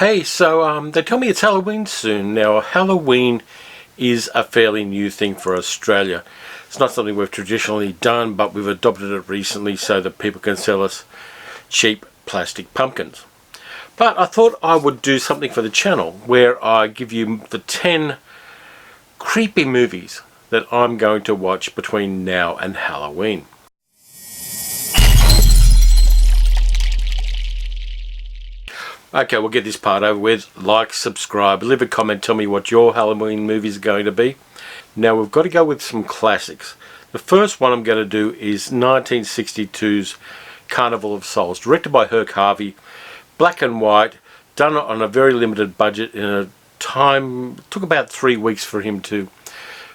Hey, so they tell me it's Halloween soon. Now, Halloween is a fairly new thing for Australia. It's not something we've traditionally done, but we've adopted it recently so that people can sell us cheap plastic pumpkins. But I thought I would do something for the channel where I give you the 10 creepy movies that I'm going to watch between now and Halloween. Okay, we'll get this part over with. Like, subscribe, leave a comment, tell me what your Halloween movies are going to be. Now we've got to go with some classics. The first one I'm going to do is 1962's Carnival of Souls, directed by Herc Harvey, black and white, done on a very limited budget in a time, it took about 3 weeks for him to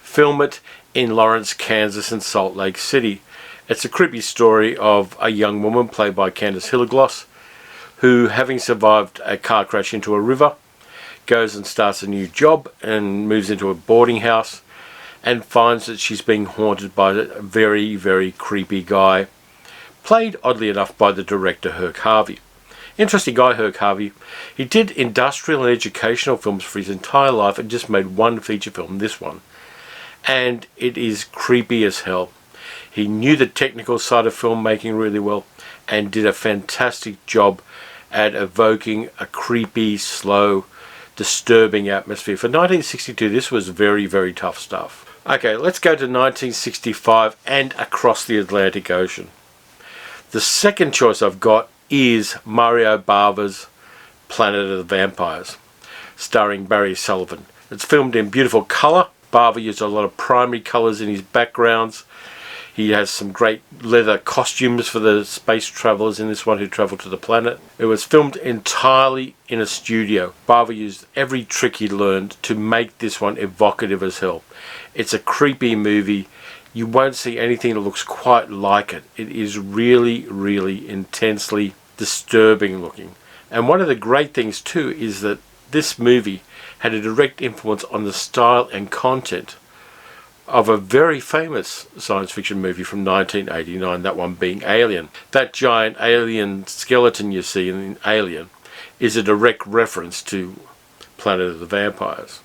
film it in Lawrence, Kansas and Salt Lake City. It's a creepy story of a young woman played by Candice Hillegloss, who, having survived a car crash into a river, goes and starts a new job and moves into a boarding house and finds that she's being haunted by a very, very creepy guy, played oddly enough by the director Herc Harvey. Interesting guy, Herc Harvey. He did industrial and educational films for his entire life and just made one feature film, this one. And it is creepy as hell. He knew the technical side of filmmaking really well and did a fantastic job at evoking a creepy, slow, disturbing atmosphere. For 1962, this was very, very tough stuff. Okay, let's go to 1965 and Across the Atlantic Ocean. The second choice I've got is Mario Bava's Planet of the Vampires, starring Barry Sullivan. It's filmed in beautiful colour. Bava used a lot of primary colours in his backgrounds. He has some great leather costumes for the space travelers in this one who travel to the planet. It was filmed entirely in a studio. Bava used every trick he learned to make this one evocative as hell. It's a creepy movie. You won't see anything that looks quite like it. It is really, really intensely disturbing looking. And one of the great things too is that this movie had a direct influence on the style and content of a very famous science fiction movie from 1989, that one being Alien. That giant alien skeleton you see in Alien is a direct reference to Planet of the Vampires.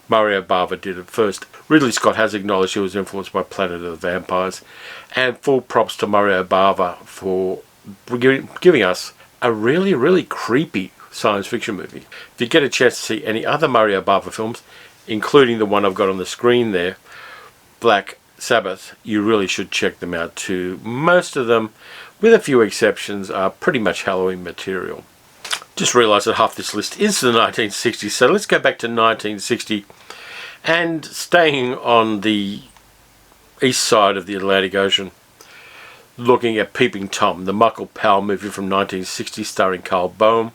Mario Bava did it first. Ridley Scott has acknowledged he was influenced by Planet of the Vampires, and full props to Mario Bava for giving us a really, really creepy science fiction movie. If you get a chance to see any other Mario Bava films, including the one I've got on the screen there, Black Sabbath, you really should check them out too. Most of them, with a few exceptions, are pretty much Halloween material. Just realised that half this list is the 1960s, so let's go back to 1960 and staying on the east side of the Atlantic Ocean, looking at Peeping Tom, the Michael Powell movie from 1960 starring Carl Boehm,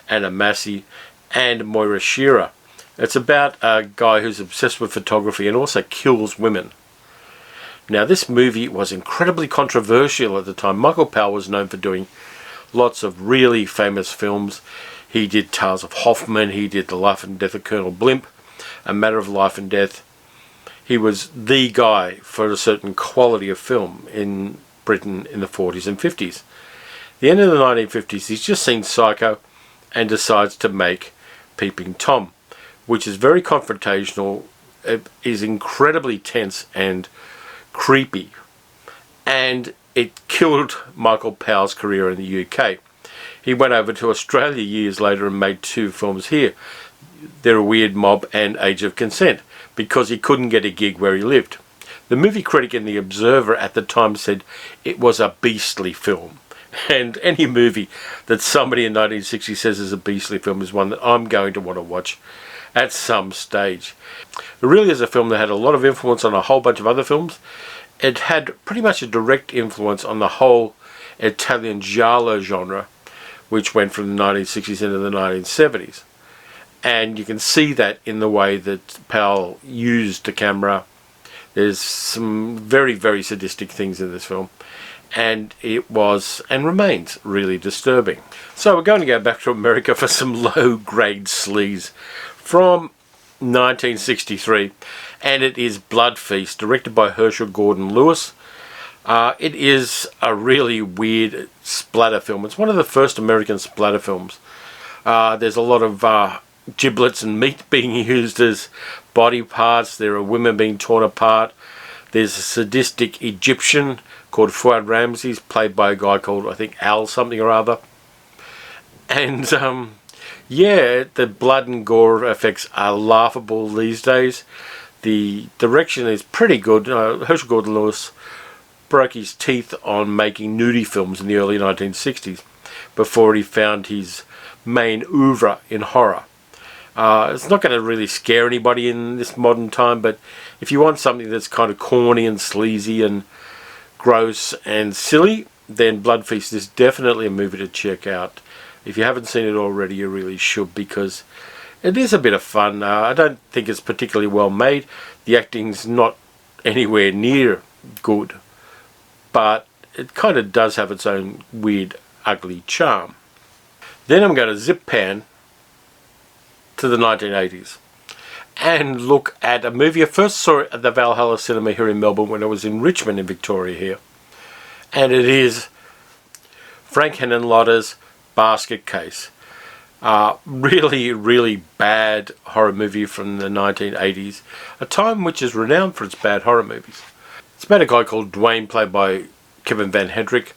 Anna Massey and Moira Shearer. It's about a guy who's obsessed with photography and also kills women. Now, this movie was incredibly controversial at the time. Michael Powell was known for doing lots of really famous films. He did Tales of Hoffman, he did The Life and Death of Colonel Blimp, A Matter of Life and Death. He was the guy for a certain quality of film in Britain in the 40s and 50s. The end of the 1950s, he's just seen Psycho and decides to make Peeping Tom, which is very confrontational. It is incredibly tense and creepy, and it killed Michael Powell's career in the UK. He went over to Australia years later and made 2 films here, They're a Weird Mob and Age of Consent, because he couldn't get a gig where he lived. The movie critic in The Observer at the time said it was a beastly film. And any movie that somebody in 1960 says is a beastly film is one that I'm going to want to watch at some stage. It really is a film that had a lot of influence on a whole bunch of other films. It had pretty much a direct influence on the whole Italian giallo genre, which went from the 1960s into the 1970s. And you can see that in the way that Powell used the camera. There's some very, very sadistic things in this film. And it was, and remains, really disturbing. So we're going to go back to America for some low-grade sleaze from 1963, and it is Blood Feast, directed by Herschel Gordon Lewis. It is a really weird splatter film. It's one of the first American splatter films. There's a lot of giblets and meat being used as body parts. There are women being torn apart. There's a sadistic Egyptian called Fuad Ramses, played by a guy called, I think, Al something or other. And yeah, the blood and gore effects are laughable these days. The direction is pretty good. Herschel Gordon Lewis broke his teeth on making nudie films in the early 1960s before he found his main oeuvre in horror. It's not going to really scare anybody in this modern time, but if you want something that's kind of corny and sleazy and gross and silly, then Blood Feast is definitely a movie to check out. If you haven't seen it already, you really should, because it is a bit of fun. I don't think it's particularly well made. The acting's not anywhere near good, but it kind of does have its own weird, ugly charm. Then I'm going to zip pan to the 1980s and look at a movie I first saw at the Valhalla Cinema here in Melbourne when I was in Richmond in Victoria here. And it is Frank Henenlotter's Basket Case. Really, really bad horror movie from the 1980s, a time which is renowned for its bad horror movies. It's about a guy called Dwayne, played by Kevin Van Hedrick,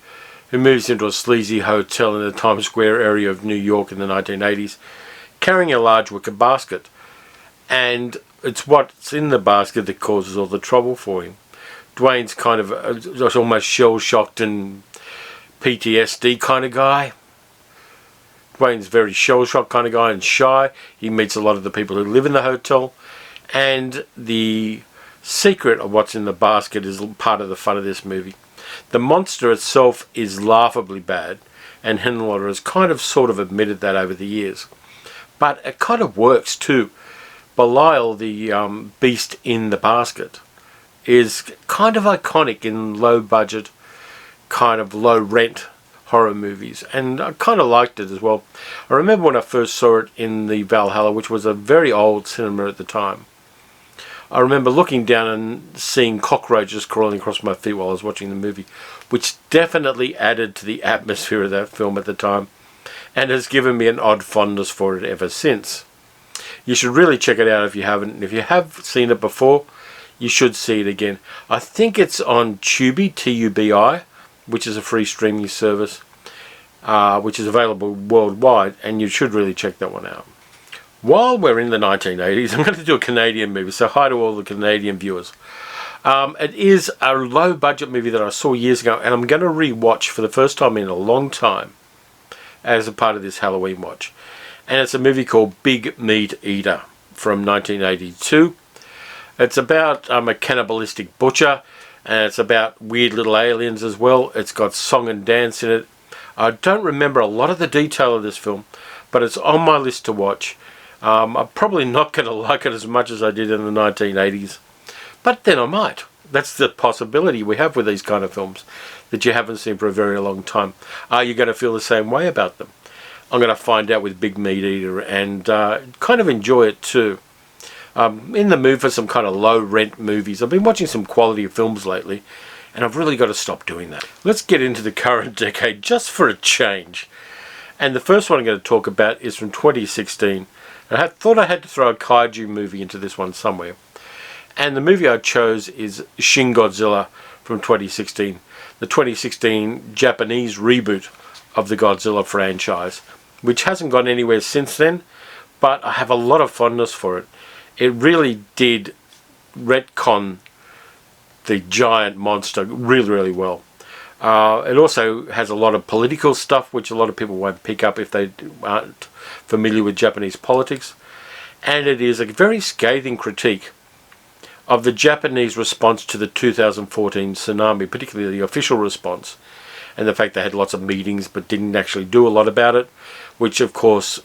who moves into a sleazy hotel in the Times Square area of New York in the 1980s, carrying a large wicker basket. And it's what's in the basket that causes all the trouble for him. Dwayne's kind of almost shell-shocked and PTSD kind of guy. Dwayne's very shell-shocked kind of guy and shy. He meets a lot of the people who live in the hotel. And the secret of what's in the basket is part of the fun of this movie. The monster itself is laughably bad, and Henenlotter has kind of sort of admitted that over the years. But it kind of works too. Belial, the beast in the basket, is kind of iconic in low-budget, kind of low-rent horror movies, and I kind of liked it as well. I remember when I first saw it in the Valhalla, which was a very old cinema at the time. I remember looking down and seeing cockroaches crawling across my feet while I was watching the movie, which definitely added to the atmosphere of that film at the time, and has given me an odd fondness for it ever since. You should really check it out if you haven't. If you have seen it before, you should see it again. I think it's on Tubi, T-U-B-I, which is a free streaming service, which is available worldwide, and you should really check that one out. While we're in the 1980s, I'm going to do a Canadian movie, so hi to all the Canadian viewers. It is a low-budget movie that I saw years ago, and I'm going to re-watch for the first time in a long time as a part of this Halloween watch. And it's a movie called Big Meat Eater from 1982. It's about a cannibalistic butcher, and it's about weird little aliens as well. It's got song and dance in it. I don't remember a lot of the detail of this film, but it's on my list to watch. I'm probably not going to like it as much as I did in the 1980s, but then I might. That's the possibility we have with these kind of films that you haven't seen for a very long time. Are you going to feel the same way about them? I'm going to find out with Big Meat Eater and kind of enjoy it too. In the mood for some kind of low-rent movies. I've been watching some quality films lately, and I've really got to stop doing that. Let's get into the current decade just for a change. And the first one I'm going to talk about is from 2016. I thought I had to throw a kaiju movie into this one somewhere. And the movie I chose is Shin Godzilla from 2016. The 2016 Japanese reboot of the Godzilla franchise, which hasn't gone anywhere since then, but I have a lot of fondness for it. It really did retcon the giant monster really, really well. It also has a lot of political stuff, which a lot of people won't pick up if they aren't familiar with Japanese politics. And it is a very scathing critique of the Japanese response to the 2014 tsunami, particularly the official response, and the fact they had lots of meetings but didn't actually do a lot about it, which of course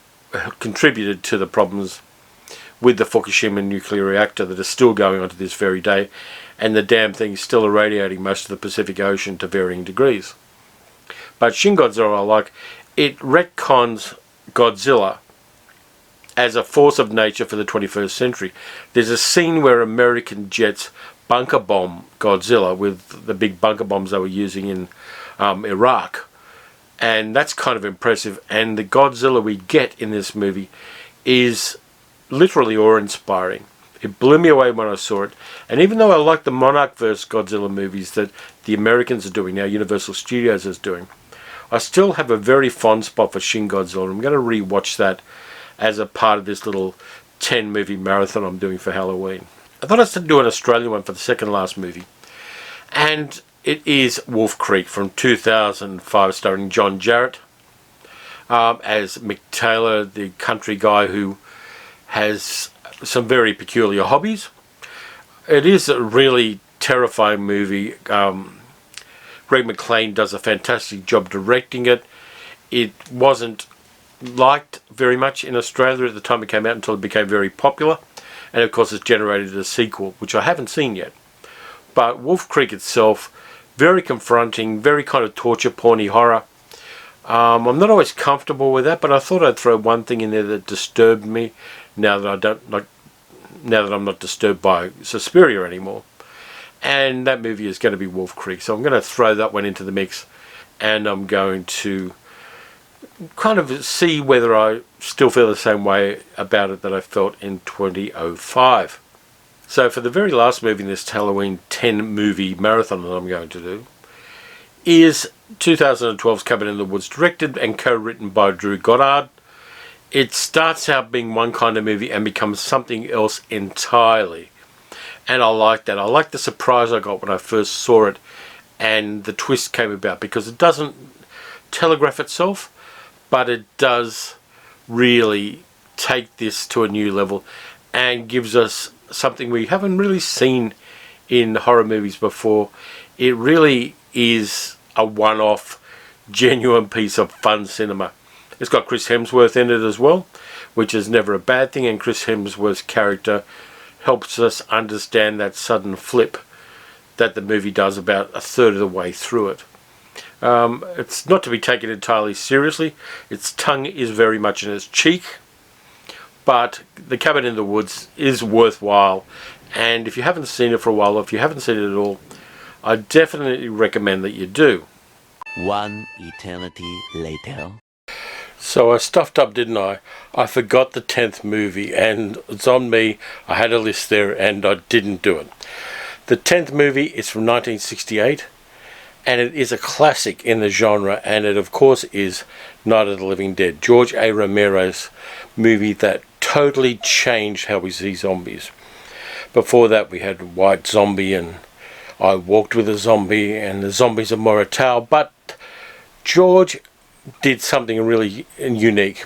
contributed to the problems with the Fukushima nuclear reactor that is still going on to this very day, and the damn thing is still irradiating most of the Pacific Ocean to varying degrees. But Shin Godzilla, I like, it retcons Godzilla as a force of nature for the 21st century. There's a scene where American jets bunker bomb Godzilla with the big bunker bombs they were using in Iraq, and that's kind of impressive. And the Godzilla we get in this movie is literally awe-inspiring. It blew me away when I saw it. And even though I like the Monarch vs. Godzilla movies that the Americans are doing now, Universal Studios is doing, I still have a very fond spot for Shin Godzilla. I'm going to re-watch that as a part of this little 10 movie marathon I'm doing for Halloween. I thought I'd do an Australian one for the second last movie, and it is Wolf Creek from 2005, starring John Jarratt as Mick Taylor, the country guy who has some very peculiar hobbies. It is a really terrifying movie. Greg McLean does a fantastic job directing it. It wasn't liked very much in Australia at the time it came out until it became very popular, and of course it's generated a sequel which I haven't seen yet. But Wolf Creek itself, very confronting, very kind of torture porny horror. I'm not always comfortable with that, but I thought I'd throw one thing in there that disturbed me now that I'm not disturbed by Suspiria anymore. And that movie is going to be Wolf Creek. So I'm going to throw that one into the mix, and I'm going to kind of see whether I still feel the same way about it that I felt in 2005. So for the very last movie in this Halloween 10 movie marathon that I'm going to do is 2012's Cabin in the Woods, directed and co-written by Drew Goddard. It starts out being one kind of movie and becomes something else entirely. And I like that. I like the surprise I got when I first saw it and the twist came about, because it doesn't telegraph itself, but it does really take this to a new level and gives us something we haven't really seen in horror movies before. It really is a one-off, genuine piece of fun cinema. It's got Chris Hemsworth in it as well, which is never a bad thing, and Chris Hemsworth's character helps us understand that sudden flip that the movie does about a third of the way through it. It's not to be taken entirely seriously. Its tongue is very much in its cheek, but The Cabin in the Woods is worthwhile, and if you haven't seen it for a while, or if you haven't seen it at all, I definitely recommend that you do. One eternity later. So I stuffed up, didn't I? I forgot the 10th movie, and it's on me. I had a list there and I didn't do it. The 10th movie is from 1968, and it is a classic in the genre, and it of course is Night of the Living Dead, George A. Romero's movie that totally changed how we see zombies. Before that we had White Zombie and I Walked with a Zombie and The Zombies of Morital, but George did something really unique.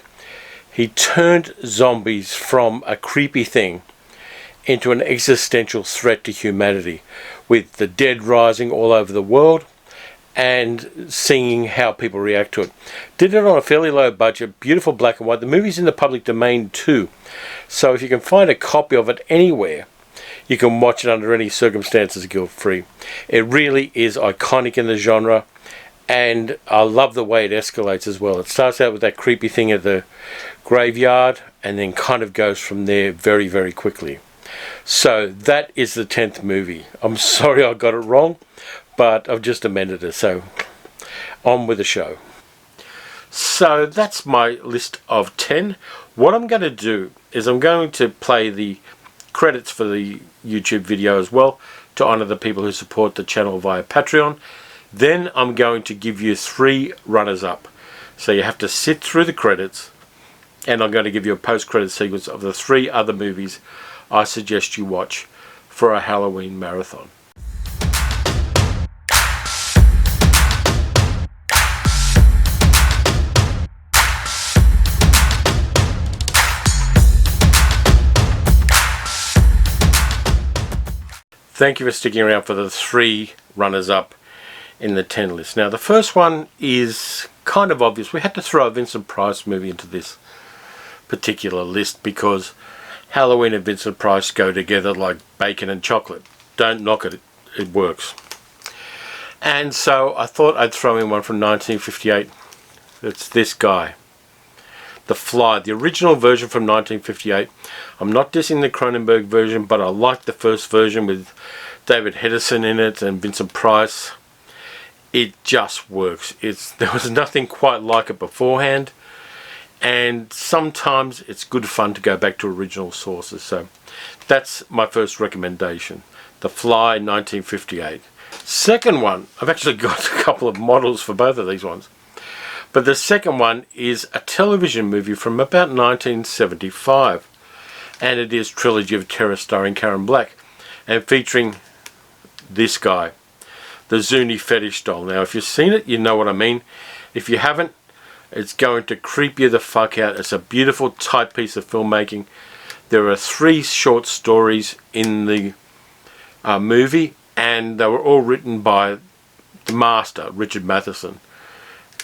He turned zombies from a creepy thing into an existential threat to humanity, with the dead rising all over the world and seeing how people react to it. Did it on a fairly low budget, beautiful black and white. The movie's in the public domain too, so if you can find a copy of it anywhere, you can watch it under any circumstances guilt-free. It really is iconic in the genre, and I love the way it escalates as well. It starts out with that creepy thing at the graveyard and then kind of goes from there very, very quickly. So that is the 10th movie. I'm sorry I got it wrong, but I've just amended it, so on with the show. So that's my list of 10. What I'm going to do is I'm going to play the credits for the YouTube video as well, to honor the people who support the channel via Patreon. Then I'm going to give you 3 runners-up. So you have to sit through the credits, and I'm going to give you a post-credit sequence of the 3 other movies I suggest you watch for a Halloween marathon. Thank you for sticking around for the 3 runners-up in the 10 list. Now the first one is kind of obvious. We had to throw a Vincent Price movie into this particular list because Halloween and Vincent Price go together like bacon and chocolate. Don't knock it, it works. And so I thought I'd throw in one from 1958. It's this guy, The Fly, the original version from 1958. I'm not dissing the Cronenberg version, but I like the first version with David Hedison in it and Vincent Price. it just works. There was nothing quite like it beforehand, and sometimes it's good fun to go back to original sources. So that's my first recommendation, The Fly, 1958. Second one, I've actually got a couple of models for both of these ones, but the second one is a television movie from about 1975, and it is Trilogy of Terror starring Karen Black and featuring this guy, the Zuni fetish doll. Now, if you've seen it, you know what I mean. If you haven't, it's going to creep you the fuck out. It's a beautiful, tight piece of filmmaking. There are 3 short stories in the movie, and they were all written by the master, Richard Matheson.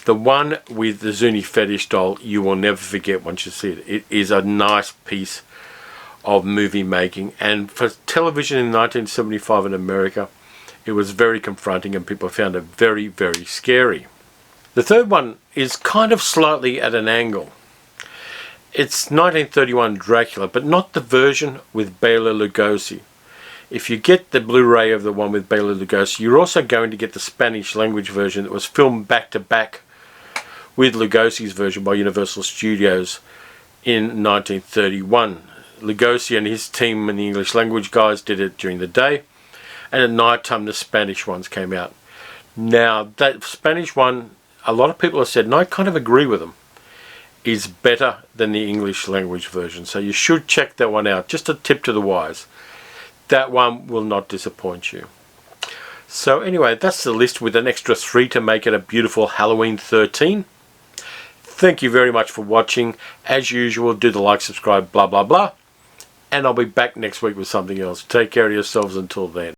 The one with the Zuni fetish doll, you will never forget once you see it. It is a nice piece of movie making, and for television in 1975 in America, it was very confronting and people found it very, very scary. The third one is kind of slightly at an angle. It's 1931 Dracula, but not the version with Bela Lugosi. If you get the Blu-ray of the one with Bela Lugosi, you're also going to get the Spanish language version that was filmed back to back with Lugosi's version by Universal Studios in 1931. Lugosi and his team and the English language guys did it during the day, and at night time the Spanish ones came out. Now that Spanish one, a lot of people have said, and I kind of agree with them, is better than the English language version, so you should check that one out. Just a tip to the wise, that one will not disappoint you. So anyway, that's the list with an extra 3 to make it a beautiful Halloween 13. Thank you very much for watching. As usual, do the like, subscribe, blah blah blah, and I'll be back next week with something else. Take care of yourselves until then.